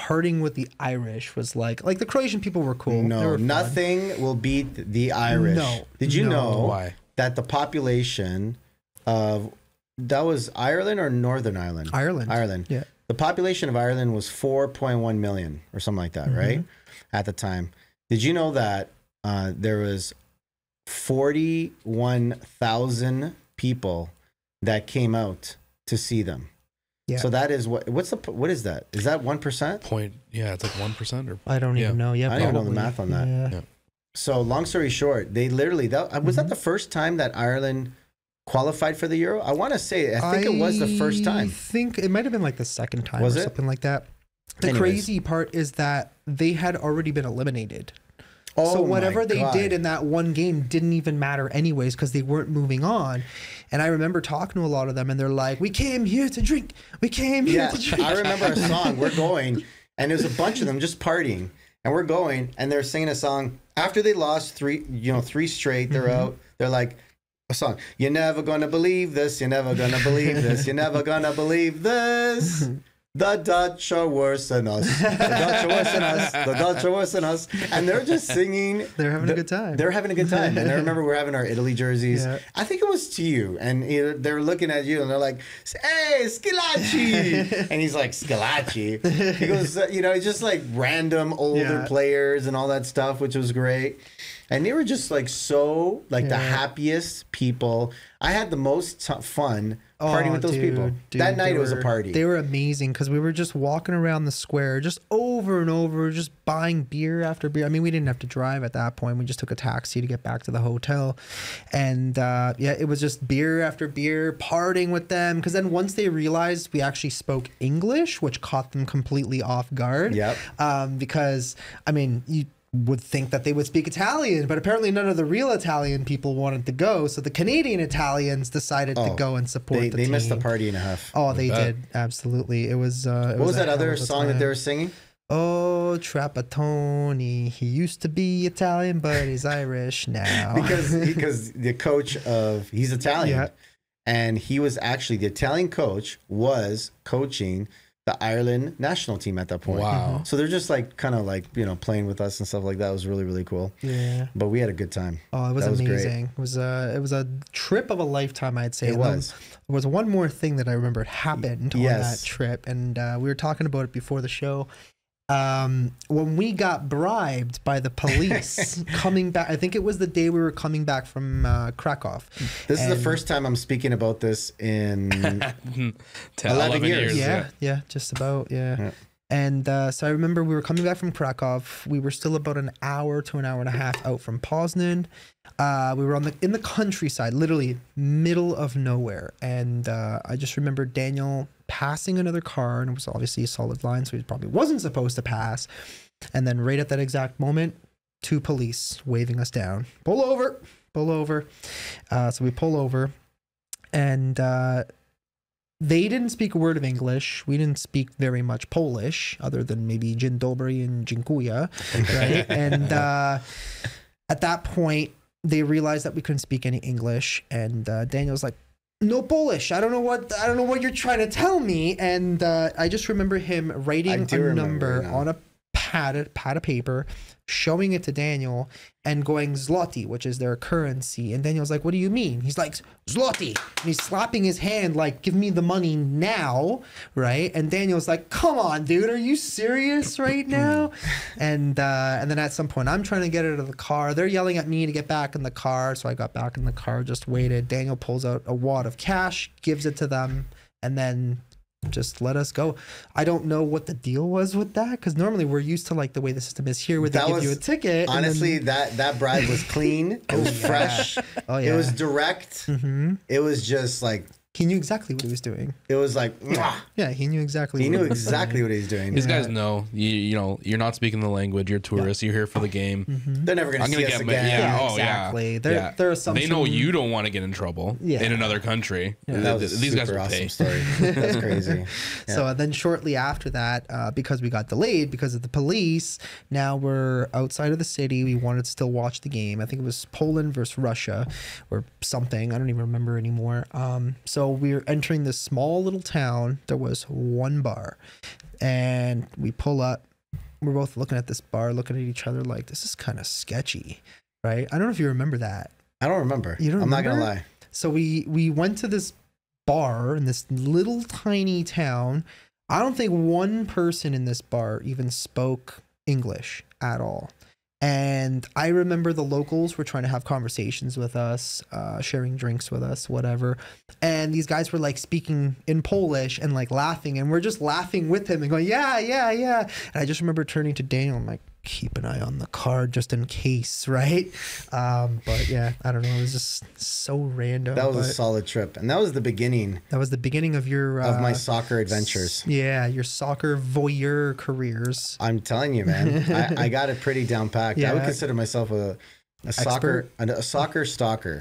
partying with the Irish was like the Croatian people were cool. No, nothing will beat the Irish. No. Did you know why? That the population of, that was Ireland or Northern Ireland? Ireland. Yeah. The population of Ireland was 4.1 million or something like that, right? At the time. Did you know that there was 41,000 people that came out to see them? Yeah. So that is what is that? Is that 1%? Yeah, it's like 1% or I don't even know. Yeah, I don't even know the math on that. Yeah. So long story short, they literally, was that the first time that Ireland qualified for the Euro? I want to say, I think it was the first time. I think it might have been like the second time Was or it? something like that. The crazy part is that they had already been eliminated. So whatever they did in that one game didn't even matter anyways because they weren't moving on. And I remember talking to a lot of them and they're like, we came here to drink. We came here to drink. I remember a song, we're going, and there's a bunch of them just partying. And we're going, and they're singing a song. After they lost three straight, they're out. They're like, a song. You're never gonna believe this. You're never gonna believe this. You're never gonna believe this. The Dutch are worse than us. The Dutch are worse than us. The Dutch are worse than us. And they're just singing. They're having a good time. They're having a good time. And I remember we're having our Italy jerseys. Yeah. I think it was to you. And they're looking at you and they're like, hey, Scalacci. And he's like, Scalacci. He goes, it's just like random older players and all that stuff, which was great. And they were just like the happiest people. I had the most fun partying with those people. That night it was a party. They were amazing because we were just walking around the square just over and over, just buying beer after beer. I mean, we didn't have to drive at that point. We just took a taxi to get back to the hotel. And it was just beer after beer, partying with them. Because then once they realized we actually spoke English, which caught them completely off guard. Yep. Because, I mean, you would think that they would speak Italian, but apparently none of the real Italian people wanted to go. So the Canadian Italians decided to go and support the team. They missed the party and a half. Oh, they did. Absolutely. It was. What was that other song that they were singing? Oh, Trapattoni. He used to be Italian, but he's Irish now. because the coach he's Italian, and he was actually the Italian coach was coaching the Ireland national team at that point. Wow. So they're just like kind of like, playing with us and stuff like that. It was really, really cool. Yeah. But we had a good time. Oh, it was amazing. It was a trip of a lifetime, I'd say. It was. There was one more thing that I remembered happened on that trip. And we were talking about it before the show. When we got bribed by the police coming back, I think it was the day we were coming back from Krakow. This is the first time I'm speaking about this in 11 years. Yeah, just about. Yeah. And so I remember we were coming back from Krakow. We were still about an hour to an hour and a half out from Poznan. We were in the countryside, literally middle of nowhere. And I just remember Daniel passing another car, and it was obviously a solid line, so he probably wasn't supposed to pass. And then right at that exact moment, 2 police waving us down. Pull over. So we pull over, and they didn't speak a word of English. We didn't speak very much Polish, other than maybe Dzień dobry and dziękuję, right? And at that point, they realized that we couldn't speak any English, and Daniel's like, no Polish. I don't know what you're trying to tell me. And I just remember him writing a number on a pad of paper, showing it to Daniel and going zloty, which is their currency. And Daniel's like, what do you mean? He's like, zloty. And he's slapping his hand like, give me the money now, right? And Daniel's like, come on, dude, are you serious right now? And then at some point, I'm trying to get out of the car. They're yelling at me to get back in the car. So I got back in the car, just waited. Daniel pulls out a wad of cash, gives it to them, and then just let us go. I don't know what the deal was with that, because normally we're used to like the way the system is here, where they give you a ticket. Honestly, that bribe was clean. It was fresh. Oh yeah. It was direct. It was just like, he knew exactly what he was doing. it was like, mwah. Yeah, he knew exactly. He knew exactly what he was doing. These guys know you're not speaking the language. You're tourists. You're here for the game. They're never going to see us again. Exactly. Their assumption. They know you don't want to get in trouble in another country. That was These guys will awesome pay. story. That's crazy. So then shortly after that, because we got delayed because of the police, now we're outside of the city. We wanted to still watch the game. I think it was Poland versus Russia or something. I don't even remember anymore. So we're entering this small little town. There was one bar. And we pull up. We're both looking at this bar, looking at each other like, this is kind of sketchy, right? I don't know if you remember that. I don't remember. You don't I'm remember? not gonna lie. So we went to this bar in this little tiny town. I don't think one person in this bar even spoke English at all. And I remember the locals were trying to have conversations with us, sharing drinks with us, whatever. And these guys were like speaking in Polish and like laughing. And we're just laughing with him and going, yeah, yeah, yeah. And I just remember turning to Daniel. I'm like, keep an eye on the card just in case, right? But yeah, I don't know. It was just so random. That was a solid trip. And that was the beginning. That was the beginning of your... of my soccer adventures. Yeah, your soccer voyeur careers. I'm telling you, man. I got it pretty down packed. Yeah. I would consider myself a soccer stalker.